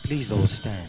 Please all stand.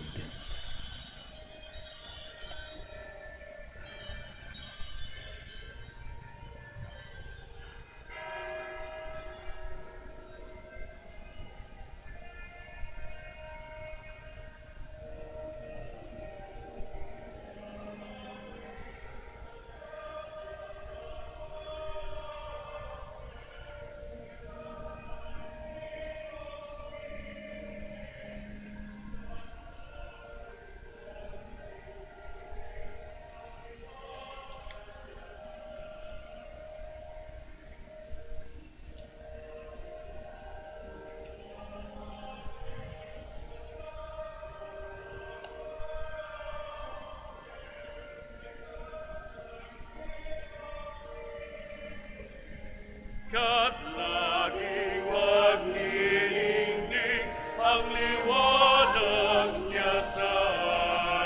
Ka't laging maghihinging ang liwanag niya sa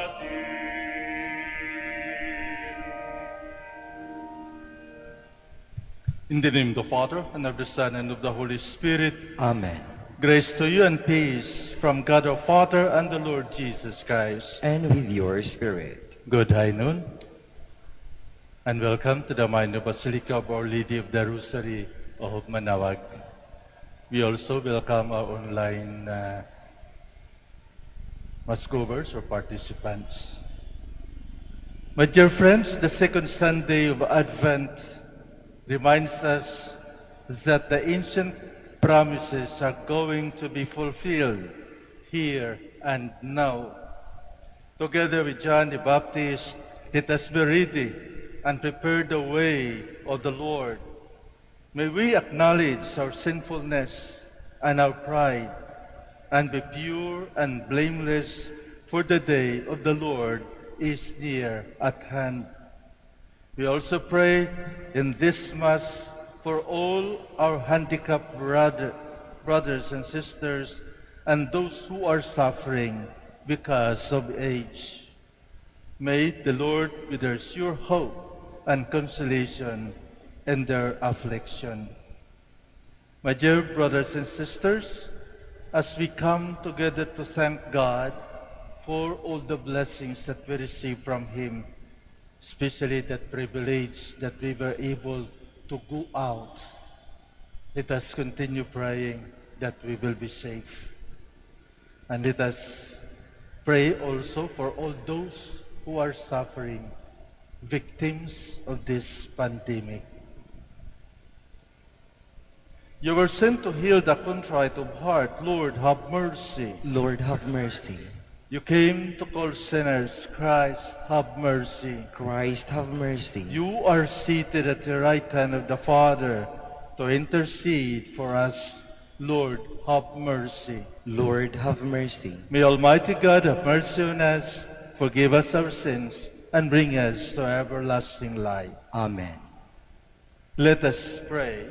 atin. In the name of the Father, and of the Son, and of the Holy Spirit, Amen. grace to you and peace from God our Father and the Lord Jesus Christ. And with your spirit. Good high noon, and welcome to the Minor Basilica of Our Lady of the Rosary of Manaoag. We also welcome our online massgoers or participants. My dear friends, the second Sunday of Advent reminds us that the ancient promises are going to be fulfilled here and now. Together with John the Baptist, let us be ready and prepare the way of the Lord. May we acknowledge our sinfulness and our pride and be pure and blameless, for the day of the Lord is near at hand. We also pray in this Mass for all our handicapped brothers and sisters and those who are suffering because of age. May the Lord be their sure hope and consolation in their affliction. My dear brothers and sisters, as we come together to thank God for all the blessings that we receive from Him, especially that privilege that we were able to go out, let us continue praying that we will be safe. And let us pray also for all those who are suffering, victims of this pandemic. You were sent to heal the contrite of heart. Lord, have mercy. Lord, have mercy. You came to call sinners. Christ, have mercy. Christ, have mercy. You are seated at the right hand of the Father to intercede for us. Lord, have mercy. Lord, have mercy. May Almighty God have mercy on us, forgive us our sins, and bring us to everlasting life. Amen. Let us pray.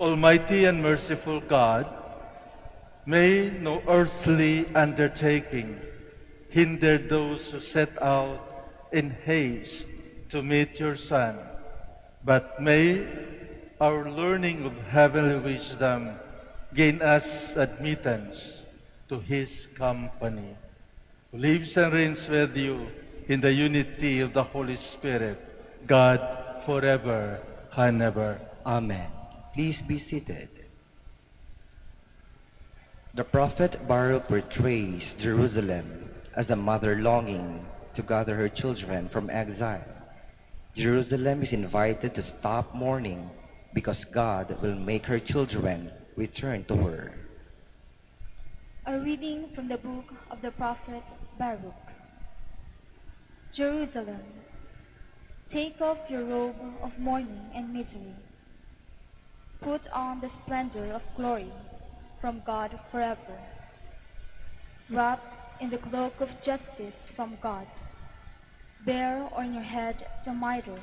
Almighty and merciful God, may no earthly undertaking hinder those who set out in haste to meet your Son, but may our learning of heavenly wisdom gain us admittance to His company, who lives and reigns with you in the unity of the Holy Spirit, God, forever and ever. Amen. Please be seated. The prophet Baruch portrays Jerusalem as a mother longing to gather her children from exile. Jerusalem is invited to stop mourning because God will make her children return to her. A reading from the book of the prophet Baruch. Jerusalem, take off your robe of mourning and misery. Put on the splendor of glory from God forever. Wrapped in the cloak of justice from God, bear on your head the mitre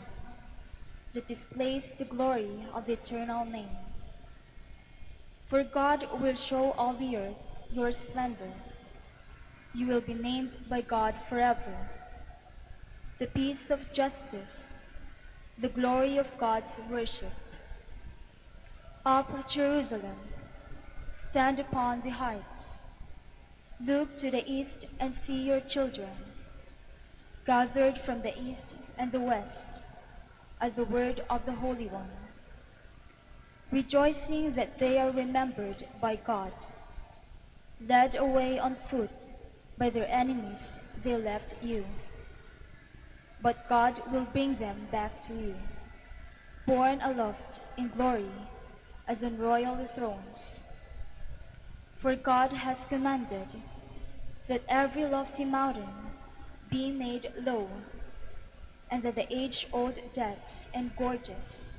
that displays the glory of the eternal name. For God will show all the earth your splendor. You will be named by God forever. The peace of justice, the glory of God's worship. Up, Jerusalem, stand upon the heights. Look to the east and see your children, gathered from the east and the west, at the word of the Holy One, rejoicing that they are remembered by God. Led away on foot by their enemies, they left you. But God will bring them back to you, borne aloft in glory as on royal thrones. For God has commanded that every lofty mountain be made low, and that the age-old depths and gorges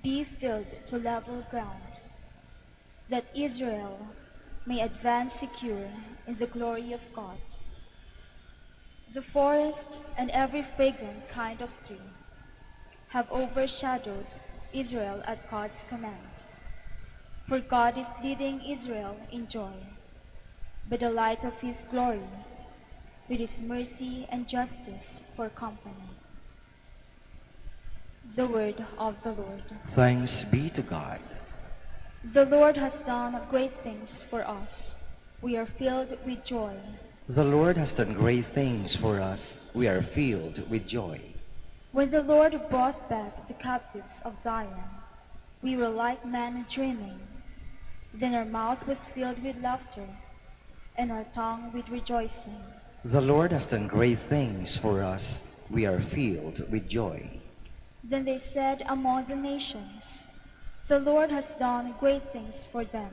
be filled to level ground, that Israel may advance secure in the glory of God. The forest and every fragrant kind of tree have overshadowed Israel at God's command. For God is leading Israel in joy, by the light of his glory, with his mercy and justice for company. The word of the Lord. Thanks be to God. The Lord has done great things for us. We are filled with joy. The Lord has done great things for us. We are filled with joy. When the Lord brought back the captives of Zion, we were like men dreaming. Then our mouth was filled with laughter, and our tongue with rejoicing. The Lord has done great things for us. We are filled with joy. Then they said among the nations, the Lord has done great things for them.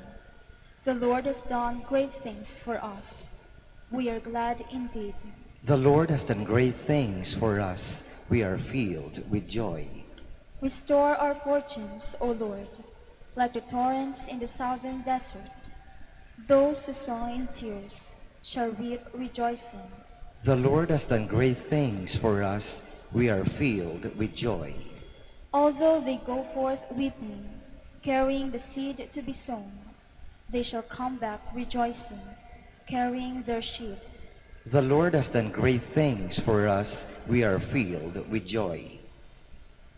The Lord has done great things for us. We are glad indeed. The Lord has done great things for us. We are filled with joy. Restore our fortunes, O Lord, like the torrents in the southern desert. Those who sow in tears shall reap rejoicing. The Lord has done great things for us. We are filled with joy. Although they go forth weeping, carrying the seed to be sown, they shall come back rejoicing, carrying their sheaves. The Lord has done great things for us. We are filled with joy.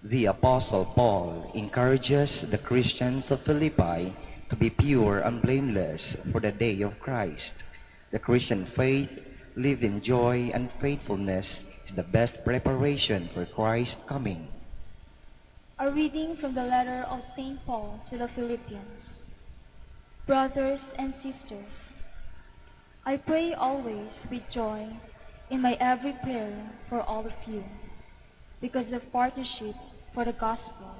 The Apostle Paul encourages the Christians of Philippi to be pure and blameless for the day of Christ. The Christian faith, lived in joy and faithfulness, is the best preparation for Christ's coming. A reading from the letter of St. Paul to the Philippians. Brothers and sisters, I pray always with joy in my every prayer for all of you, because of partnership for the gospel,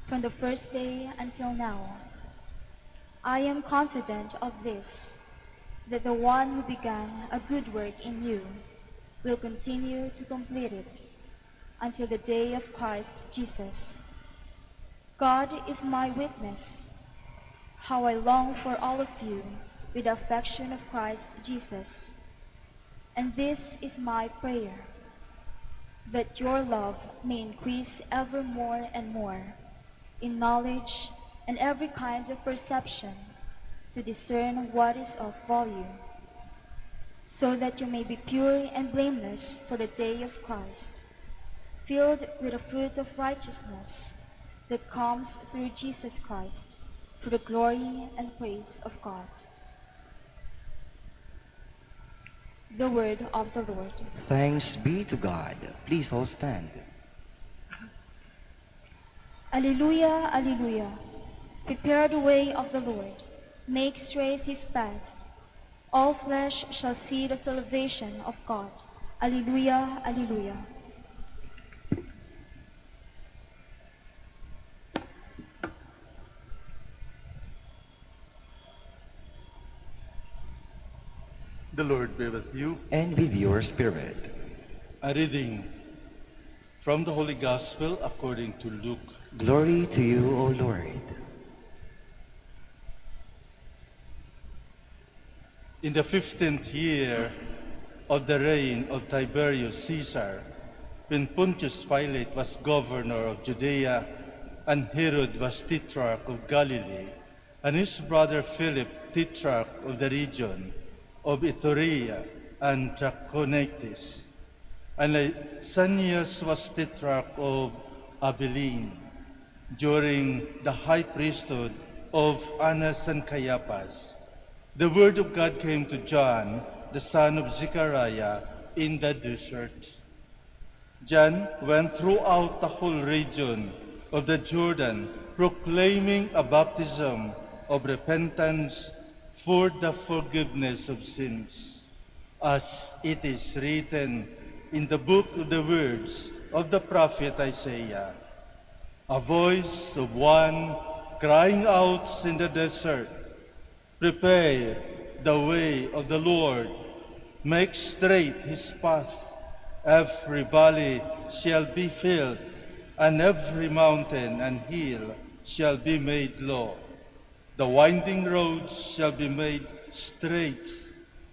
from the first day until now. I am confident of this, that the one who began a good work in you will continue to complete it until the day of Christ Jesus. God is my witness, how I long for all of you with the affection of Christ Jesus. And this is my prayer, that your love may increase ever more and more in knowledge and every kind of perception, to discern what is of value, so that you may be pure and blameless for the day of Christ, filled with the fruit of righteousness that comes through Jesus Christ, to the glory and praise of God. The word of the Lord. Thanks be to God. Please all stand. Alleluia, alleluia. Prepare the way of the Lord. Make straight his path. All flesh shall see the salvation of God. Alleluia, alleluia. The Lord be with you. And with your spirit. A reading from the Holy Gospel according to Luke. Glory to you, O Lord. In the 15th year of the reign of Tiberius Caesar, when Pontius Pilate was governor of Judea, and Herod was tetrarch of Galilee, and his brother Philip tetrarch of the region of Iturea and Trachonitis, and Lysanias was tetrarch of Abilene, during the high priesthood of Annas and Caiaphas, the word of God came to John, the son of Zechariah, in the desert. John went throughout the whole region of the Jordan, proclaiming a baptism of repentance for the forgiveness of sins, as it is written in the book of the words of the prophet Isaiah, a voice of one crying out in the desert, "Prepare the way of the Lord, make straight his path. Every valley shall be filled, and every mountain and hill shall be made low. The winding roads shall be made straight,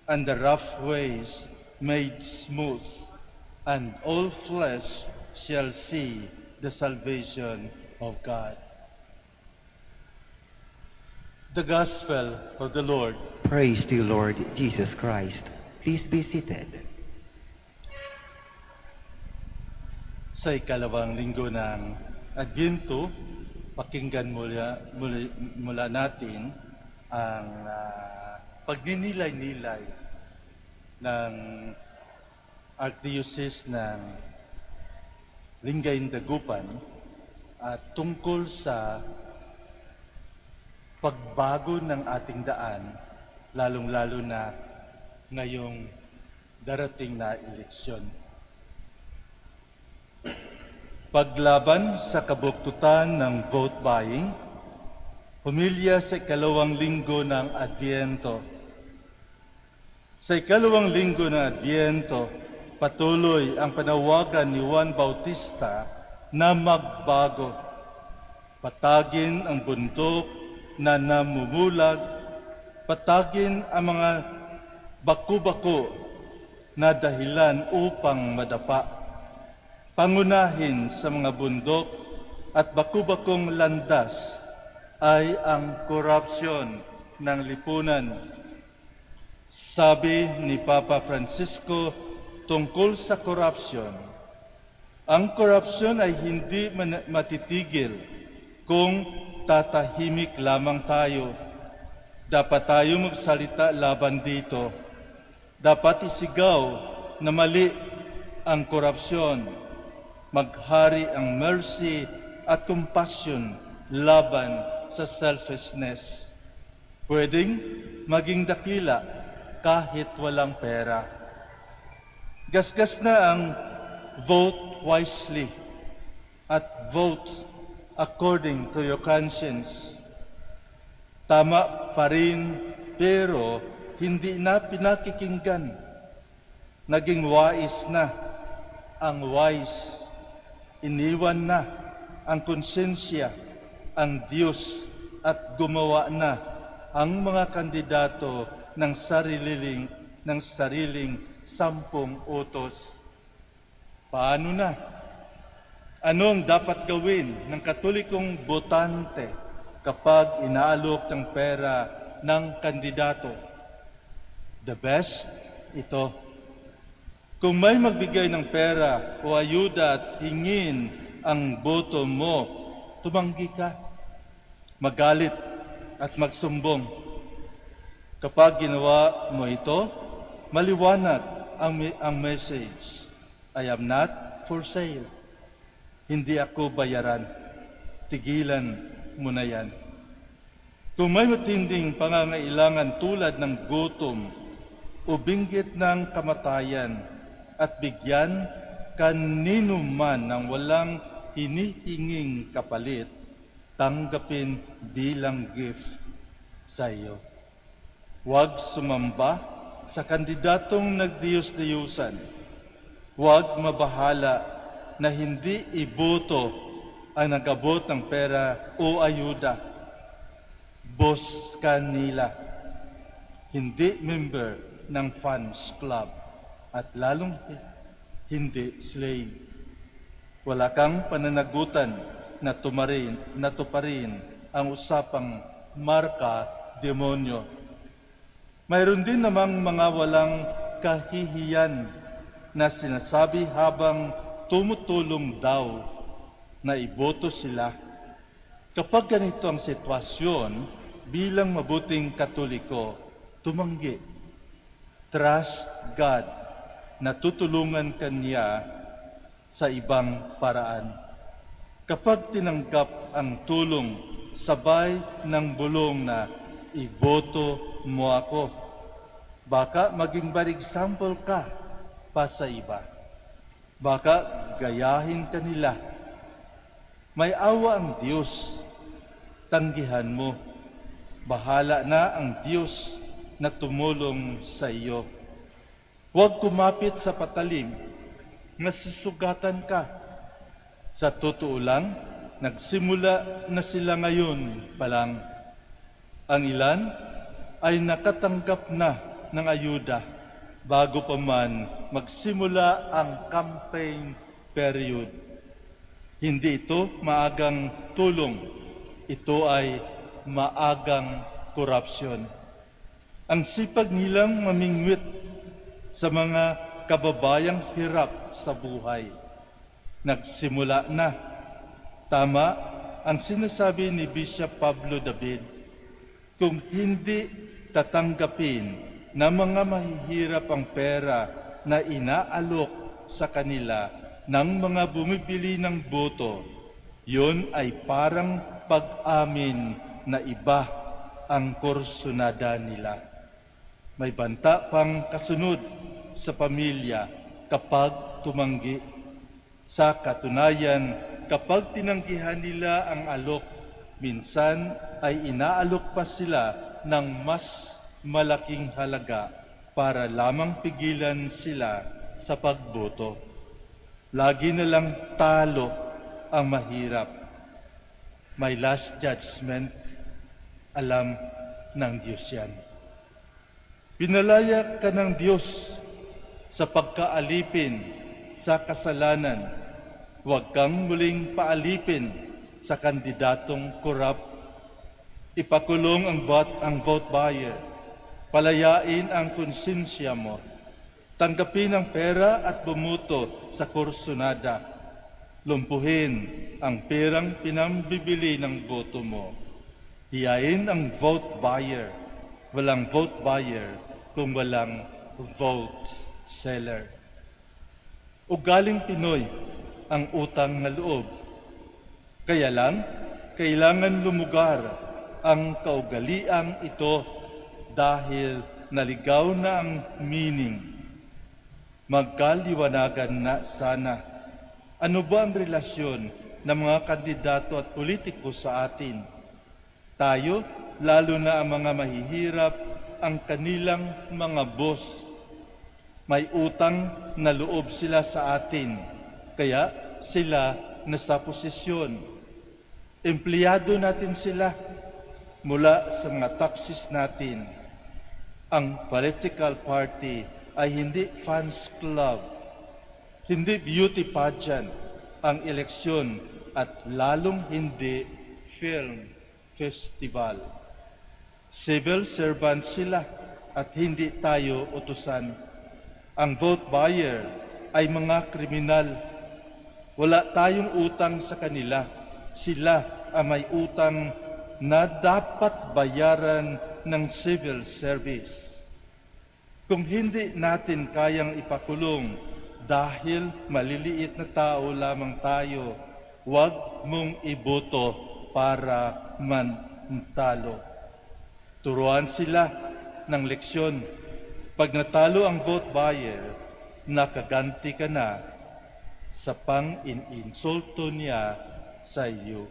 and the rough ways made smooth, and all flesh shall see the salvation of God." The Gospel of the Lord. Praise to you, Lord Jesus Christ. Please be seated. Sa ikalawang linggo ng Advento, pakinggan mula natin ang pagninilay-nilay ng Archdiocese ng Lingayen Dagupan at tungkol sa pagbago ng ating daan, lalong-lalo na ngayong darating na eleksyon. Paglaban sa kabuktutan ng vote buying, humilya sa ikalawang linggo ng Adviento. Sa ikalawang linggo ng Adviento, patuloy ang panawagan ni Juan Bautista na magbago. Patagin ang bundok na namumulag, patagin ang mga baku-bako na dahilan upang madapa. Pangunahin sa mga bundok at baku-bakong landas ay ang korupsyon ng lipunan. Sabi ni Papa Francisco tungkol sa korupsyon, ang korupsyon ay hindi matitigil kung tatahimik lamang tayo. Dapat tayo magsalita laban dito. Dapat isigaw na mali ang korupsyon. Maghari ang mercy at compassion laban sa selfishness. Pwedeng maging dakila kahit walang pera. Gasgas na ang vote wisely at vote according to your conscience. Tama pa rin, pero hindi na pinakikinggan. Naging wais na ang wise. Iniwan na ang konsensya, ang Diyos, at gumawa na ang mga kandidato ng sariling 10 utos. Paano na? Anong dapat gawin ng katolikong botante kapag inaalok ng pera ng kandidato? The best, ito. Kung may magbigay ng pera o ayuda at hingin ang boto mo, tumanggi ka, magalit at magsumbong. Kapag ginawa mo ito, maliwanag ang message. I am not for sale. Hindi ako bayaran. Tigilan mo na yan. Kung may matinding pangangailangan tulad ng gutom o binggit ng kamatayan, at bigyan kanino man ng walang hinihinging kapalit, tanggapin bilang gift sa iyo. Huwag sumamba sa kandidatong nagdiyos-diyusan. Huwag mabahala na hindi iboto ang nagabot ng pera o ayuda. Boss kanila, hindi member ng fans club. At lalong hindi slave. Wala kang pananagutan na tuparin ang usapang marka demonyo. Mayroon din namang mga walang kahihiyan na sinasabi habang tumutulong daw na iboto sila. Kapag ganito ang sitwasyon, bilang mabuting Katoliko, tumanggi. Trust God na tutulungan kanya sa ibang paraan. Kapag tinanggap ang tulong, sabay ng bulong na iboto mo ako. Baka maging bad example ka pa sa iba. Baka gayahin ka nila. May awa ang Diyos. Tanggihan mo. Bahala na ang Diyos na tumulong sa iyo. Huwag kumapit sa patalim. Masusugatan ka. Sa totoo lang, nagsimula na sila ngayon pa lang. Ang ilan ay nakatanggap na ng ayuda bago pa man magsimula ang campaign period. Hindi ito maagang tulong. Ito ay maagang korupsyon. Ang sipag nilang mamingwit sa mga kababayang hirap sa buhay. Nagsimula na. Tama ang sinasabi ni Bishop Pablo David, kung hindi tatanggapin na mga mahihirap ang pera na inaalok sa kanila ng mga bumibili ng boto, yun ay parang pag-amin na iba ang kursunada nila. May banta pang kasunod sa pamilya kapag tumanggi. Sa katunayan, kapag tinanggihan nila ang alok, minsan ay inaalok pa sila ng mas malaking halaga para lamang pigilan sila sa pagboto. Lagi na lang talo ang mahirap. May last judgment, alam ng Diyos yan. Pinalaya ka ng Diyos sa pagkaalipin sa kasalanan. Huwag kang muling paalipin sa kandidatong korap. Ipakulong ang vote buyer. Palayain ang konsensya mo. Tanggapin ang pera at bumuto sa kursunada. Lumpuhin ang perang pinambibili ng boto mo. Hiyain ang vote buyer. Walang vote buyer kung walang vote seller. Ugaling Pinoy ang utang na loob. Kaya lang, kailangan lumugar ang kaugaliang ito dahil naligaw na ang meaning. Magkaliwanagan na sana. Ano ba ang relasyon ng mga kandidato at politiko sa atin? Tayo, lalo na ang mga mahihirap, ang kanilang mga boss. May utang na loob sila sa atin, kaya sila nasa posisyon. Empleyado natin sila mula sa mga taxes natin. Ang political party ay hindi fans club, hindi beauty pageant ang eleksyon at lalong hindi film festival. Civil servants sila at hindi tayo utusan. Ang vote buyer ay mga kriminal. Wala tayong utang sa kanila. Sila ang may utang na dapat bayaran ng civil service. Kung hindi natin kayang ipakulong dahil maliliit na tao lamang tayo, huwag mong iboto para mantalo. Turuan sila ng leksyon. Pag natalo ang vote buyer, nakaganti ka na sa pang-insulto niya sa iyo.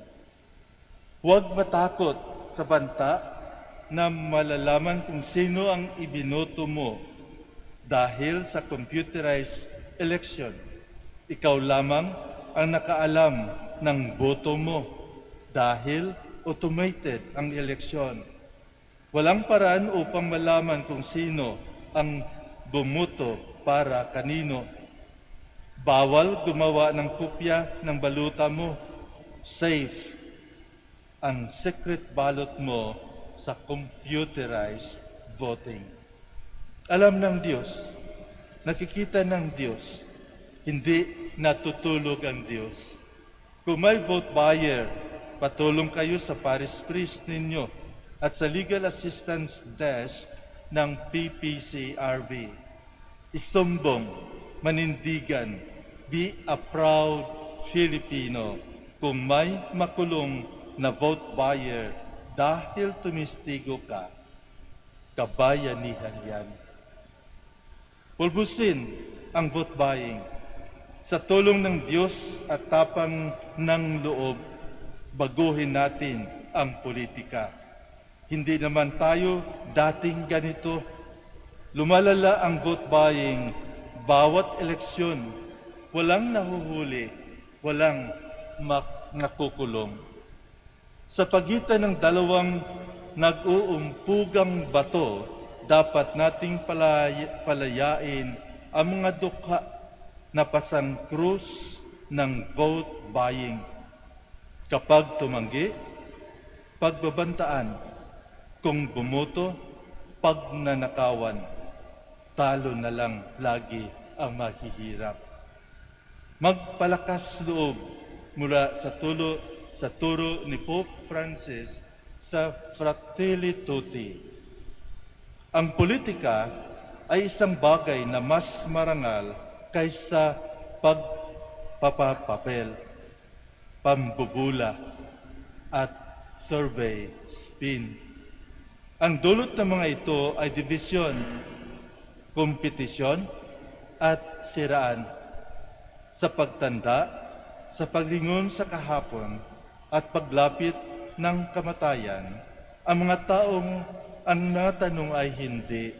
Huwag matakot sa banta na malalaman kung sino ang ibinoto mo dahil sa computerized election. Ikaw lamang ang nakaalam ng boto mo dahil automated ang eleksyon. Walang paraan upang malaman kung sino ang bumoto para kanino. Bawal gumawa ng kopya ng baluta mo. Safe ang secret ballot mo sa computerized voting. Alam ng Diyos, nakikita ng Diyos, hindi natutulog ang Diyos. Kung may vote buyer Patulong kayo sa parish priest ninyo at sa legal assistance desk ng PPCRB. Isumbong, manindigan, be a proud Filipino. Kung may makulong na vote buyer dahil tumistigo ka, kabayanihan yan. Pulbusin ang vote buying. Sa tulong ng Diyos at tapang ng loob, baguhin natin ang politika. Hindi naman tayo dating ganito. Lumalala ang vote buying. Bawat eleksyon, walang nahuhuli, walang nakukulong. Sa pagitan ng dalawang nag-uumpugang bato, dapat nating palayain ang mga dukha na pasangkrus ng vote buying. Kapag tumanggi, pagbabantaan. Kung bumoto, pagnanakawan. Talo na lang lagi ang mahihirap. Magpalakas loob mula sa turo ni Pope Francis sa Fratelli Tutti. Ang politika ay isang bagay na mas marangal kaysa pagpapapapel, pambubula, at survey spin. Ang dulot ng mga ito ay divisyon, kompetisyon, at siraan. Sa pagtanda, sa paglingon sa kahapon, at paglapit ng kamatayan, ang mga taong ang natanong ay hindi,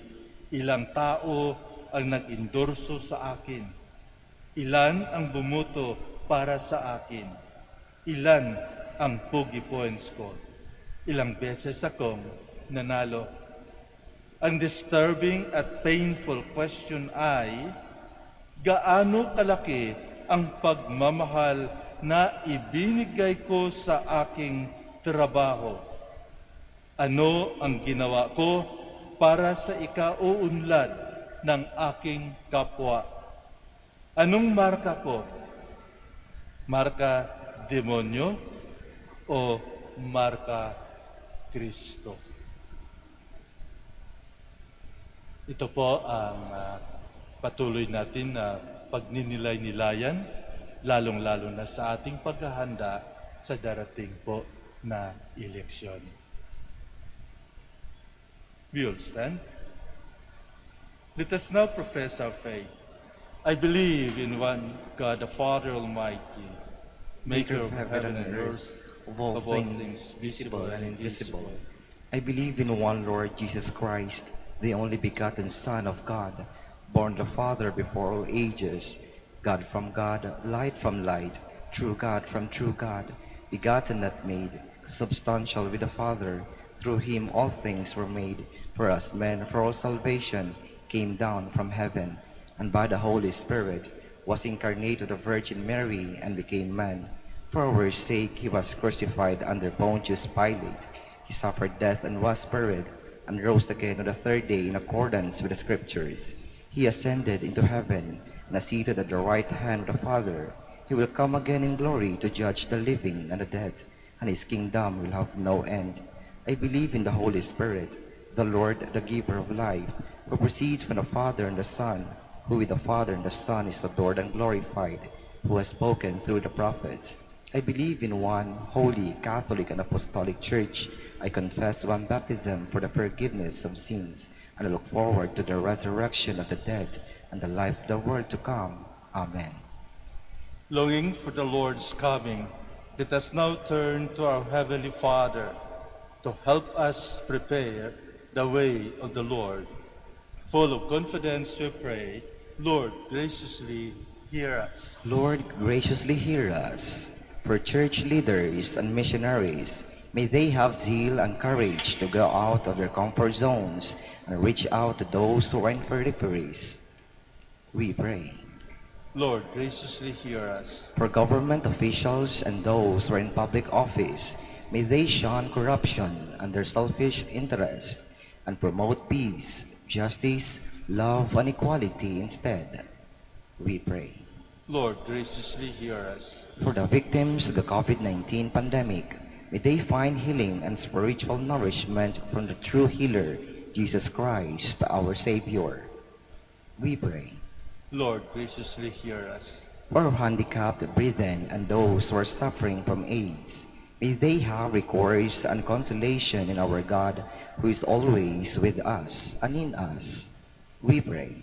ilang tao ang nag-endorso sa akin? Ilan ang bumuto para sa akin? Ilan ang pogi points ko? Ilang beses akong nanalo? Ang disturbing at painful question ay, gaano kalaki ang pagmamahal na ibinigay ko sa aking trabaho? Ano ang ginawa ko para sa ikauunlad ng aking kapwa? Anong marka ko? Marka demonyo o marka Kristo? Ito po ang patuloy natin na pagninilay-nilayan, lalong-lalo na sa ating paghahanda sa darating po na eleksyon. We will stand. Let us now profess our faith. I believe in one God, the Father Almighty, maker of heaven and earth, of all things visible and invisible. I believe in one Lord Jesus Christ, the only begotten Son of God, born of the Father before all ages, God from God, light from light, true God from true God, begotten not made, substantial with the Father. Through him all things were made. For us men, for our salvation, came down from heaven, and by the Holy Spirit was incarnate of the Virgin Mary and became man. For our sake he was crucified under Pontius Pilate. He suffered death and was buried, and rose again on the third day in accordance with the Scriptures. He ascended into heaven, and is seated at the right hand of the Father. He will come again in glory to judge the living and the dead, and his kingdom will have no end. I believe in the Holy Spirit, the Lord, the giver of life, who proceeds from the Father and the Son, who with the Father and the Son is adored and glorified, who has spoken through the prophets. I believe in one holy, Catholic, and Apostolic Church. I confess one baptism for the forgiveness of sins, and I look forward to the resurrection of the dead and the life of the world to come. Amen. Longing for the Lord's coming, let us now turn to our Heavenly Father to help us prepare the way of the Lord. Full of confidence we pray, Lord, graciously hear us. Lord, graciously hear us. For church leaders and missionaries, may they have zeal and courage to go out of their comfort zones and reach out to those who are in peripheries. We pray. Lord, graciously hear us. For government officials and those who are in public office, may they shun corruption and their selfish interests and promote peace, justice, love, and equality instead. We pray. Lord, graciously hear us. For the victims of the COVID-19 pandemic, May they find healing and spiritual nourishment from the true healer, Jesus Christ, our Savior. We pray. Lord, graciously hear us. For our handicapped brethren and those who are suffering from AIDS, may they have recourse and consolation in our God, who is always with us and in us. We pray.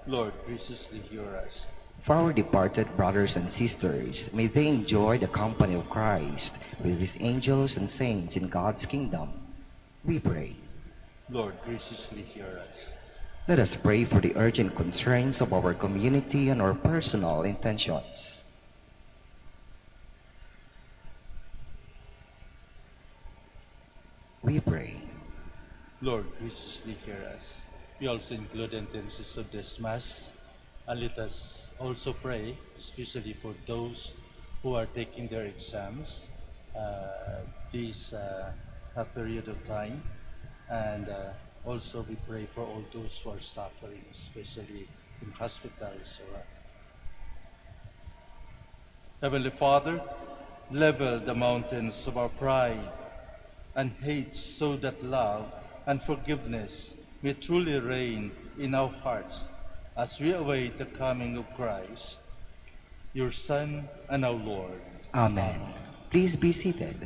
Lord, graciously hear us. For our departed brothers and sisters, may they enjoy the company of Christ with his angels and saints in God's kingdom. We pray. Lord, graciously hear us. Let us pray for the urgent concerns of our community and our personal intentions. We pray. Lord, graciously hear us. We also include the intentions of this Mass, and let us also pray, especially for those who are taking their exams this period of time, and also we pray for all those who are suffering, especially in hospitals. Heavenly Father, level the mountains of our pride and hate so that love and forgiveness may truly reign in our hearts as we await the coming of Christ, your Son and our Lord. Amen. Please be seated.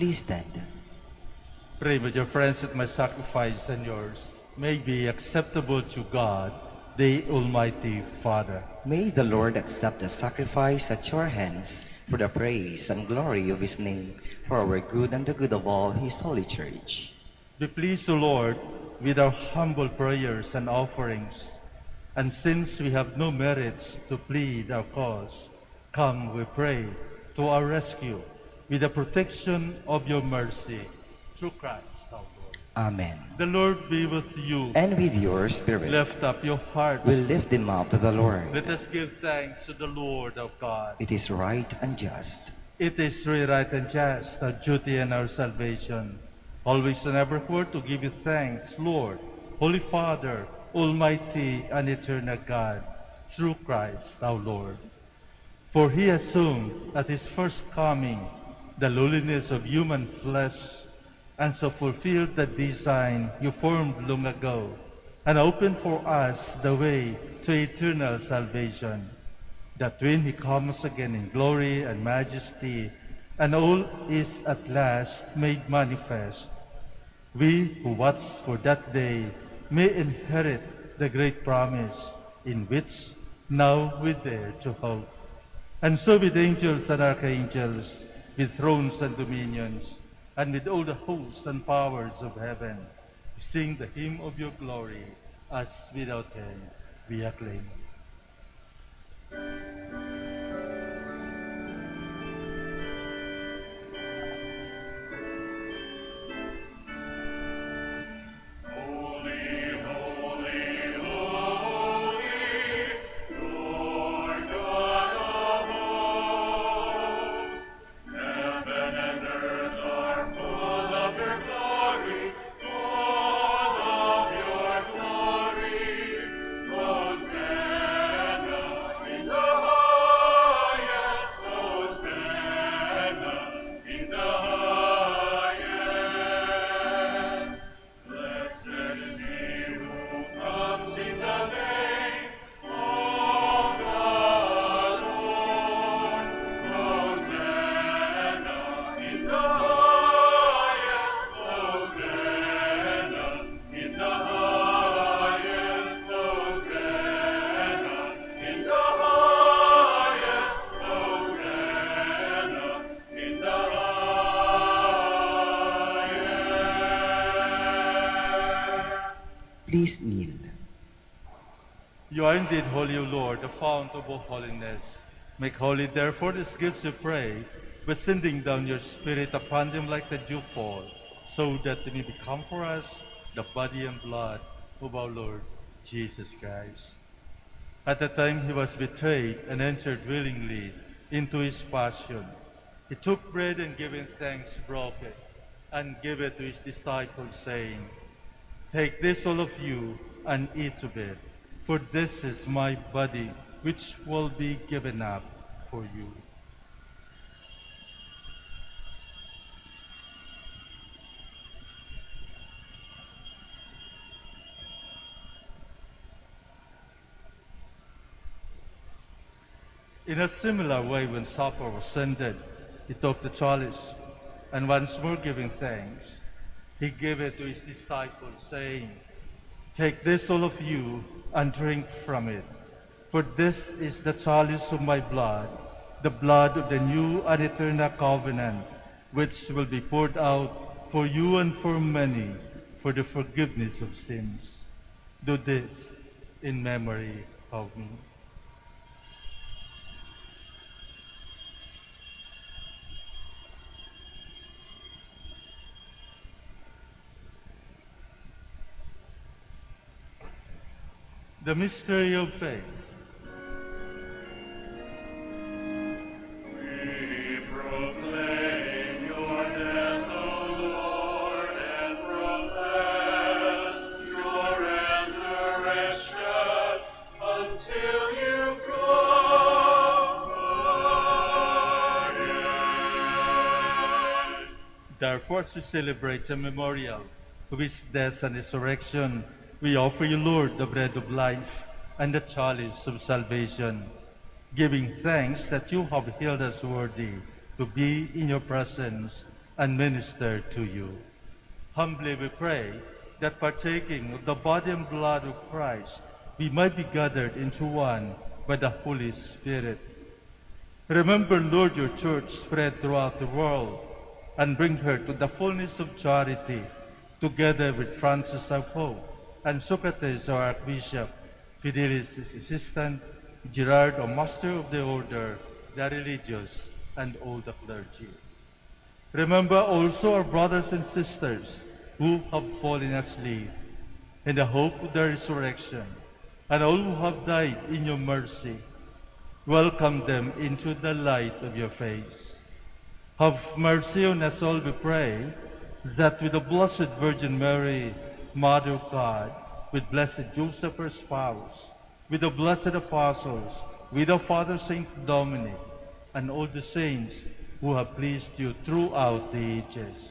Please stand. Pray, my dear friends, that my sacrifice and yours may be acceptable to God, the Almighty Father. May the Lord accept the sacrifice at your hands for the praise and glory of his name, for our good and the good of all his holy church. Be pleased, O Lord, with our humble prayers and offerings. And since we have no merits to plead our cause, come, we pray, to our rescue with the protection of your mercy, through Christ our Lord. Amen. The Lord be with you. And with your spirit. Lift up your hearts. We lift them up to the Lord. Let us give thanks to the Lord our God. It is right and just. It is really right and just, our duty and our salvation, always and evermore to give you thanks, Lord, Holy Father, Almighty and eternal God, through Christ our Lord. For he assumed at his first coming the lowliness of human flesh, and so fulfilled the design you formed long ago, and opened for us the way to eternal salvation, that when he comes again in glory and majesty, and all is at last made manifest, we who watch for that day may inherit the great promise in which now we dare to hope. And so with angels and archangels, with thrones and dominions, and with all the hosts and powers of heaven, we sing the hymn of your glory, as without end we acclaim. Please kneel. You are indeed holy, O Lord, the fount of all holiness. Make holy, therefore, these gifts, we pray, by sending down your Spirit upon them like the dewfall, so that they may become for us the body and blood of our Lord Jesus Christ. At the time he was betrayed and entered willingly into his passion, he took bread and giving thanks, broke it, and gave it to his disciples, saying, "Take this, all of you, and eat of it, for this is my body, which will be given up for you." In a similar way, when supper was ended, he took the chalice, and once more giving thanks, he gave it to his disciples, saying, "Take this, all of you, and drink from it, for this is the chalice of my blood, the blood of the new and eternal covenant, which will be poured out for you and for many for the forgiveness of sins. Do this in memory of me." The mystery of faith. We proclaim your death, O Lord, and profess your resurrection until you come again. Therefore, as we celebrate the memorial of his death and resurrection, we offer you, Lord, the bread of life and the chalice of salvation, giving thanks that you have held us worthy to be in your presence and minister to you. Humbly we pray that partaking of the body and blood of Christ, we might be gathered into one by the Holy Spirit. Remember, Lord, your church spread throughout the world, and bring her to the fullness of charity, together with Francis our Pope, and Socrates our Archbishop, Fidelis his assistant, Gerard our Master of the Order, the religious, and all the clergy. Remember also our brothers and sisters who have fallen asleep in the hope of the resurrection, and all who have died in your mercy. Welcome them into the light of your face. Have mercy on us all, we pray, that with the Blessed Virgin Mary, Mother of God, with blessed Joseph her spouse, with the blessed apostles, with our Father Saint Dominic, and all the saints who have pleased you throughout the ages,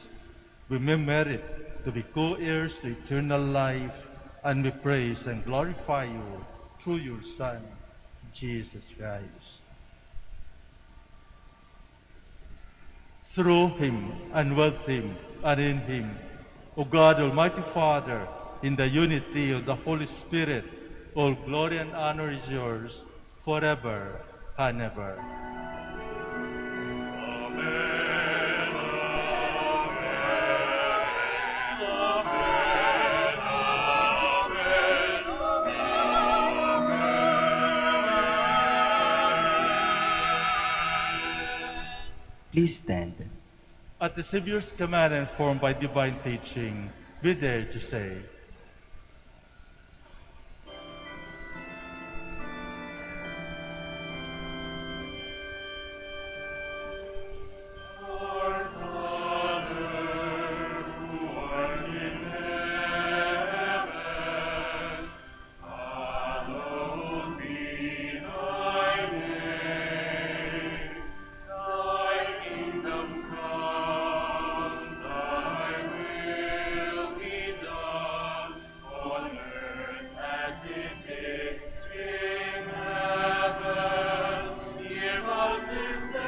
we may merit to be co-heirs to eternal life, and we praise and glorify you through your Son, Jesus Christ. Through him, and with him, and in him, O God, Almighty Father, in the unity of the Holy Spirit, all glory and honor is yours forever and ever. Amen. Amen. Please stand. At the Savior's command and formed by divine teaching, we dare to say, Our Father, who art in heaven, hallowed be thy name. Thy kingdom come, thy will be done, on earth as it is in heaven. Give us this day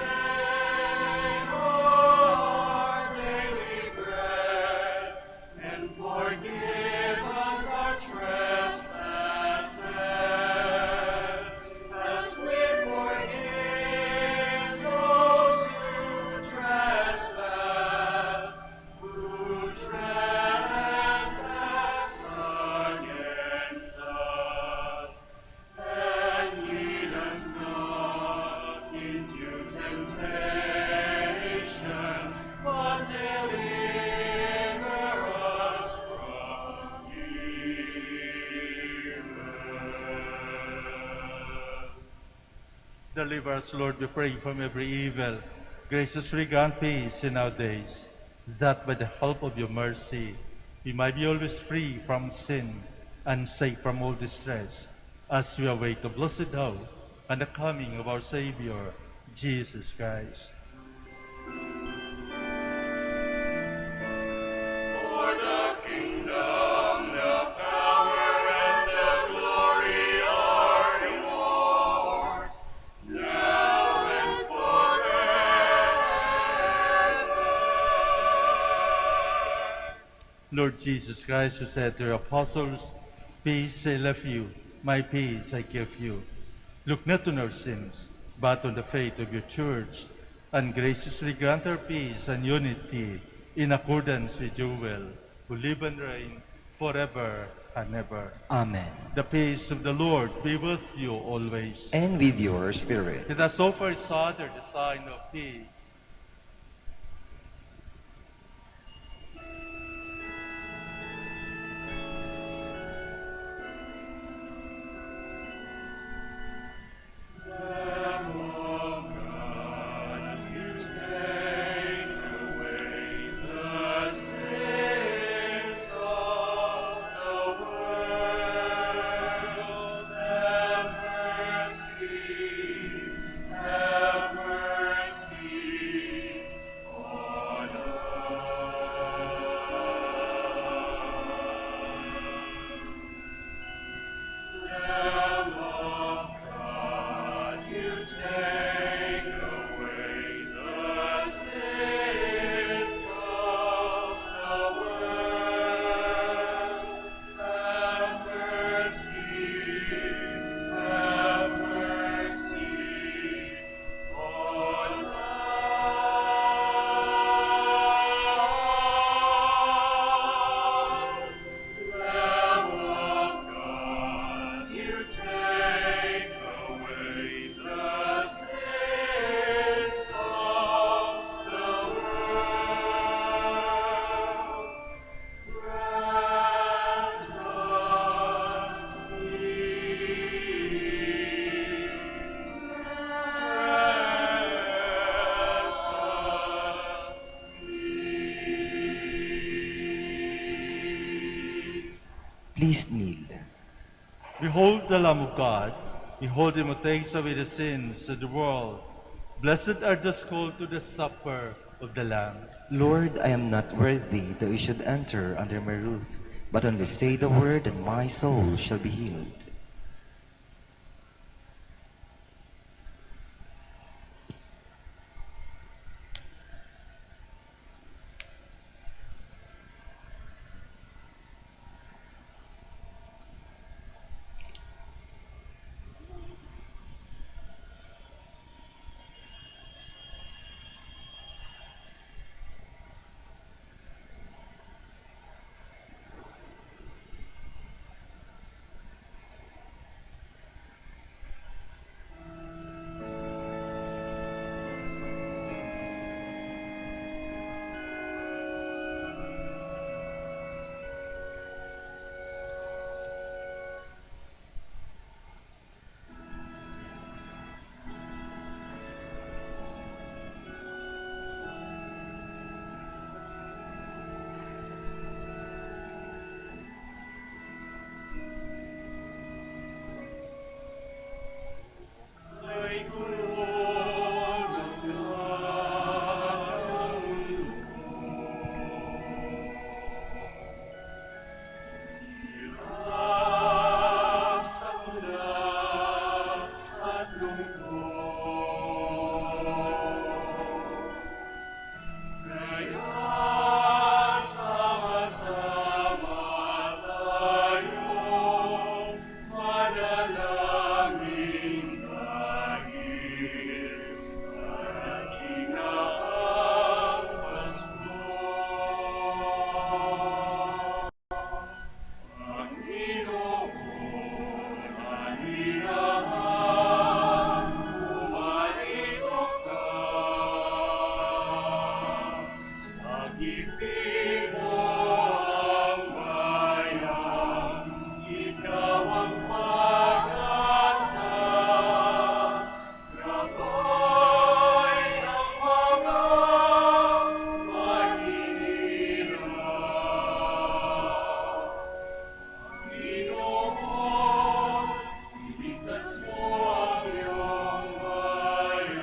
our daily bread, and forgive us our trespasses, as we forgive those who trespass against us. And lead us not into temptation, but deliver us from evil. Deliver us, Lord, we pray, from every evil. Graciously grant peace in our days, that by the help of your mercy, we might be always free from sin and safe from all distress, as we await the blessed hope and the coming of our Savior, Jesus Christ. For the kingdom, the power, and the glory are yours, now and forever. Lord Jesus Christ, who said to your apostles, "Peace I left you, my peace I give you." Look not on our sins, but on the faith of your church, and graciously grant her peace and unity in accordance with your will, who live and reign forever and ever. Amen. The peace of the Lord be with you always. And with your spirit. Let us offer each other the sign of peace. Please kneel. Behold the Lamb of God. Behold him who takes away the sins of the world. Blessed are those called to the supper of the Lamb. Lord, I am not worthy that you should enter under my roof, but only say the word and my soul shall be healed. Ibig mo ang bayan, ikaw ang pag-asa. Gabay ang mga mahihirap. Panginoon, iligtas mo ang iyong bayan.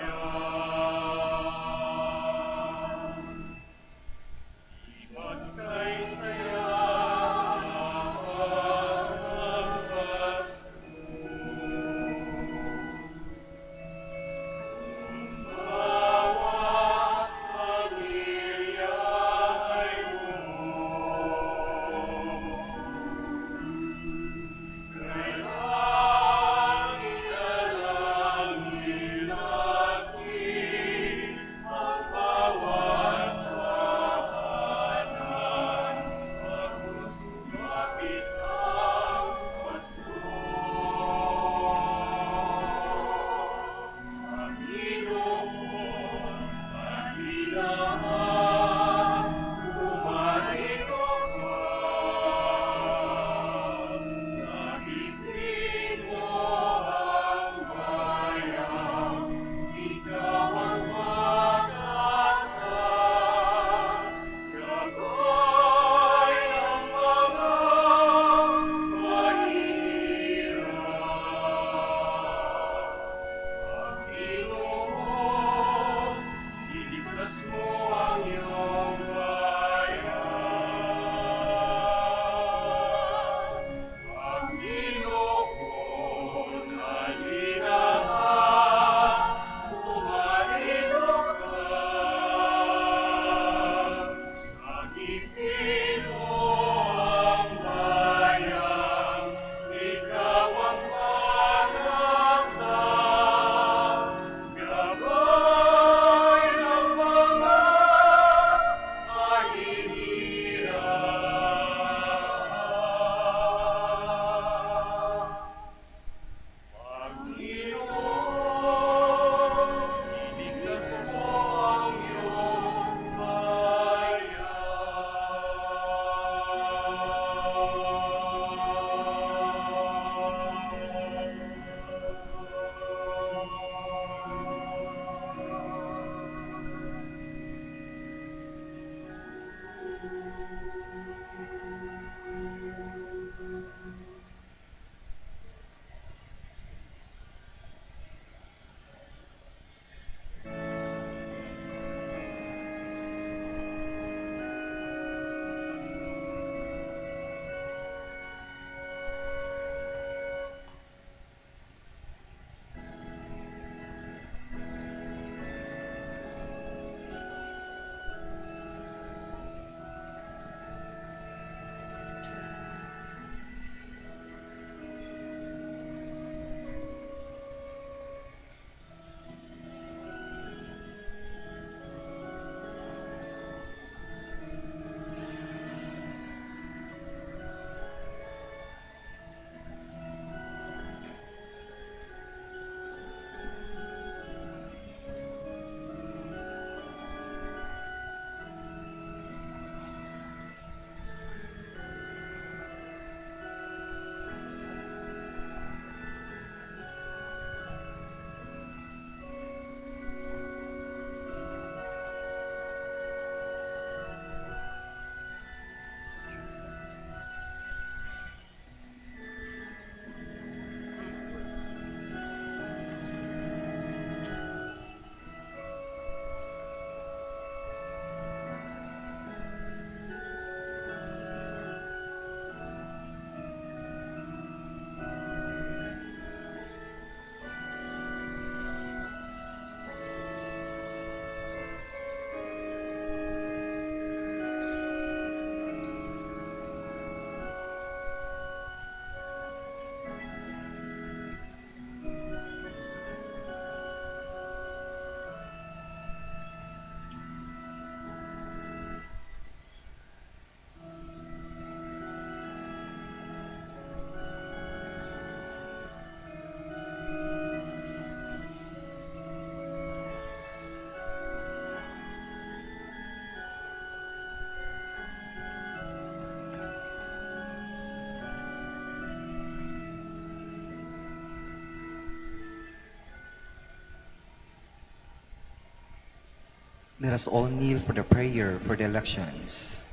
Let us all kneel for the prayer for the elections.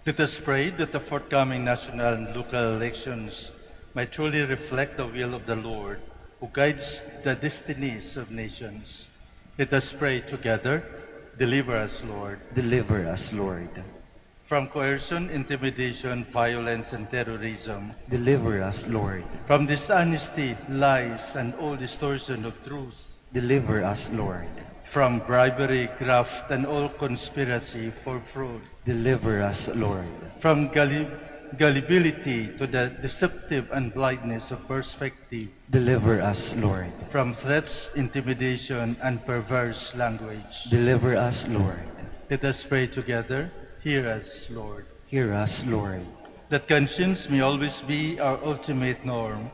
Let us pray that the forthcoming national and local elections might truly reflect the will of the Lord, who guides the destinies of nations. Let us pray together. Deliver us, Lord, Deliver us, Lord. from coercion, intimidation, violence, and terrorism, Deliver us, Lord. from dishonesty, lies, and all distortion of truth, Deliver us, Lord. from bribery, graft, and all conspiracy for fraud, Deliver us, Lord. from gullibility to the deceptive and blindness of perspective, Deliver us, Lord. from threats, intimidation, and perverse language. Deliver us, Lord. Let us pray together. Hear us, Lord. Hear us, Lord. That conscience may always be our ultimate norm,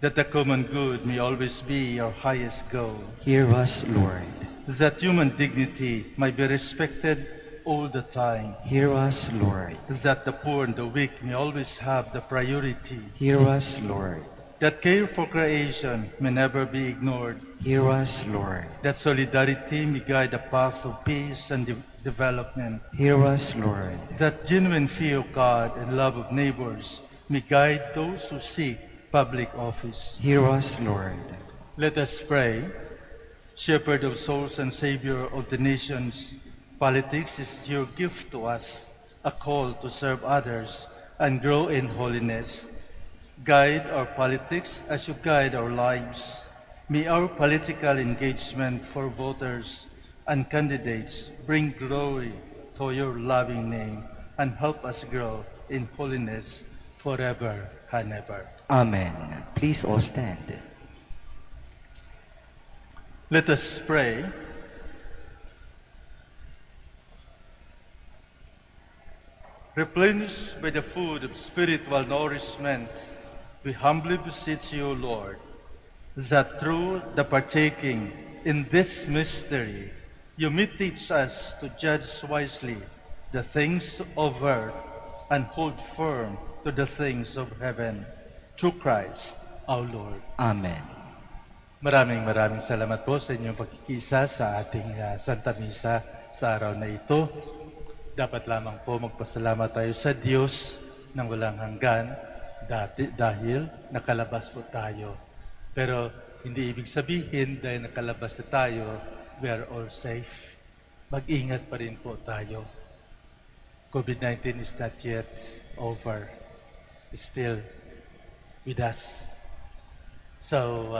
that the common good may always be our highest goal, Hear us, Lord. that human dignity might be respected all the time, Hear us, Lord. that the poor and the weak may always have the priority, Hear us, Lord. that care for creation may never be ignored, Hear us, Lord. that solidarity may guide the path of peace and development, Hear us, Lord. that genuine fear of God and love of neighbors may guide those who seek public office. Hear us, Lord. Let us pray. Shepherd of souls and Savior of the nations, politics is your gift to us, a call to serve others and grow in holiness. Guide our politics as you guide our lives. May our political engagement for voters and candidates bring glory to your loving name and help us grow in holiness forever and ever. Amen. Please all stand. Let us pray. Replenished by the food of spiritual nourishment, we humbly beseech you, Lord, that through the partaking in this mystery, you may teach us to judge wisely the things of earth and hold firm to the things of heaven. Through Christ our Lord. Amen. Maraming salamat po sa inyong pagkikisa sa ating Santa Misa sa araw na ito. Dapat lamang po magpasalamat tayo sa Diyos ng walang hanggan dahil nakalabas po tayo. Pero hindi ibig sabihin dahil nakalabas na tayo, we are all safe. Mag-ingat pa rin po tayo. COVID-19 is not yet over. It's still with us. So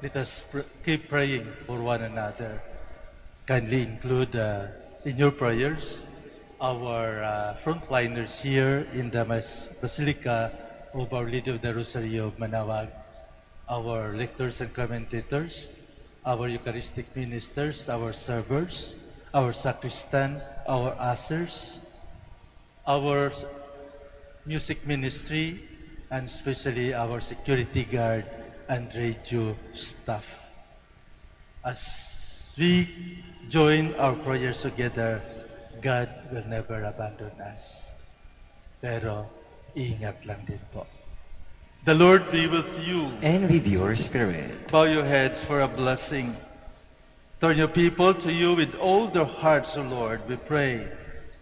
let us keep praying for one another. Kindly include in your prayers our frontliners here in the Basilica of Our Lady of the Rosary of Manaoag, our lectors and commentators, our Eucharistic ministers, our servers, our sacristan, our ushers, our music ministry, and especially our security guard and radio staff. As we join our prayers together, God will never abandon us. Pero ingat lang din po. The Lord be with you. And with your spirit. Bow your heads for a blessing. Turn your people to you with all their hearts, O Lord, we pray.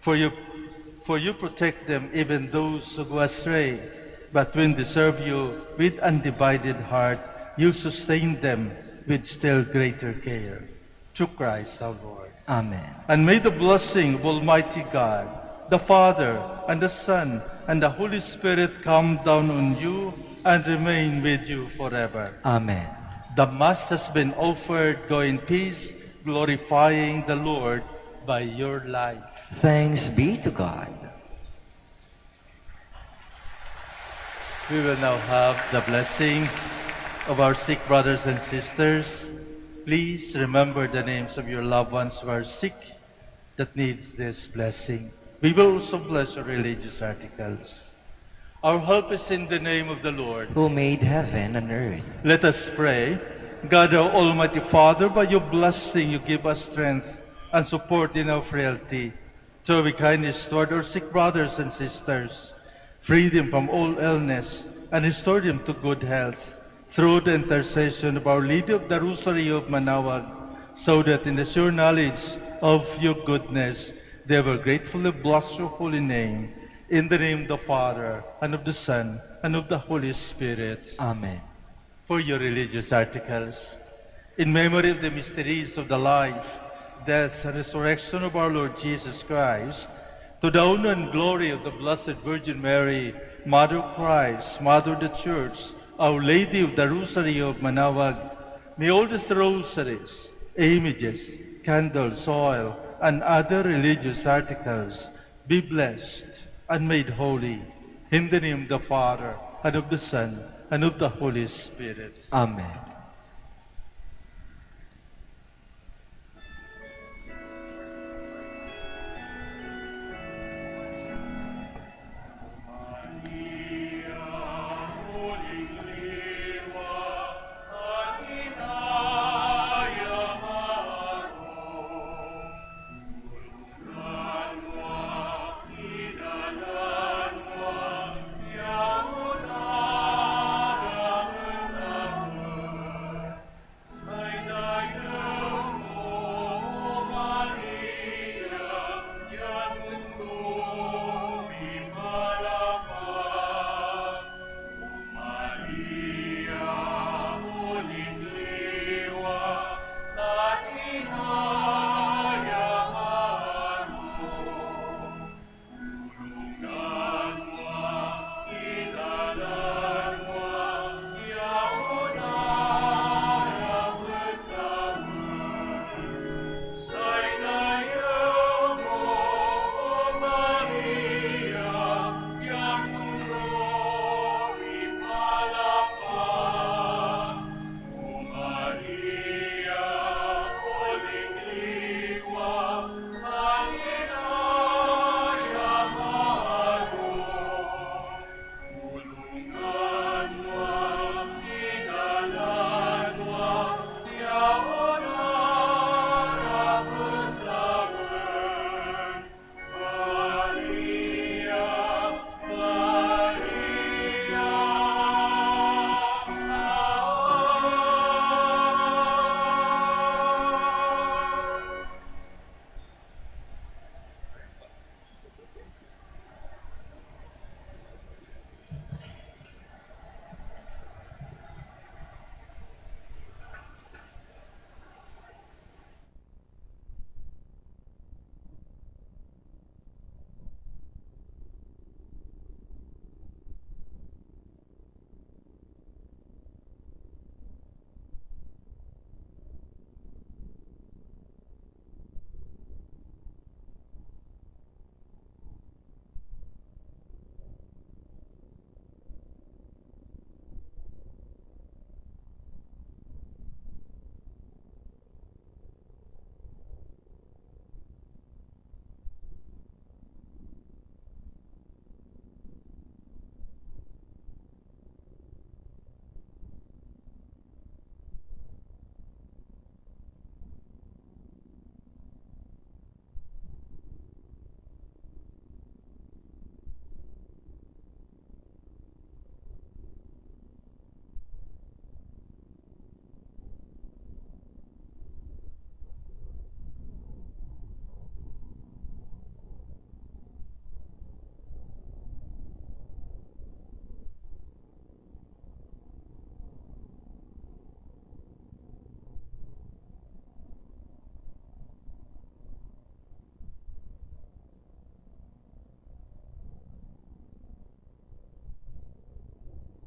For you protect them, even those who go astray. But when they serve you with undivided heart, you sustain them with still greater care. Through Christ our Lord. Amen. And may the blessing of Almighty God, the Father, and the Son, and the Holy Spirit come down on you and remain with you forever. Amen. The Mass has been offered. Go in peace, glorifying the Lord by your life. Thanks be to God. We will now have the blessing of our sick brothers and sisters. Please remember the names of your loved ones who are sick that needs this blessing. We will also bless your religious articles. Our help is in the name of the Lord. Who made heaven and earth. Let us pray. God, our Almighty Father, by your blessing you give us strength and support in our frailty. Show we kindness toward our sick brothers and sisters. Free them from all illness, and restore them to good health through the intercession of Our Lady of the Rosary of Manaoag, so that in the sure knowledge of your goodness they will gratefully bless your holy name. In the name of the Father, and of the Son, and of the Holy Spirit. Amen. For your religious articles, in memory of the mysteries of the life, death, and resurrection of our Lord Jesus Christ, to the honor and glory of the Blessed Virgin Mary, Mother of Christ, Mother of the Church, Our Lady of the Rosary of Manaoag, may all these rosaries, images, candles, oil, and other religious articles be blessed and made holy, in the name of the Father, and of the Son, and of the Holy Spirit. Amen.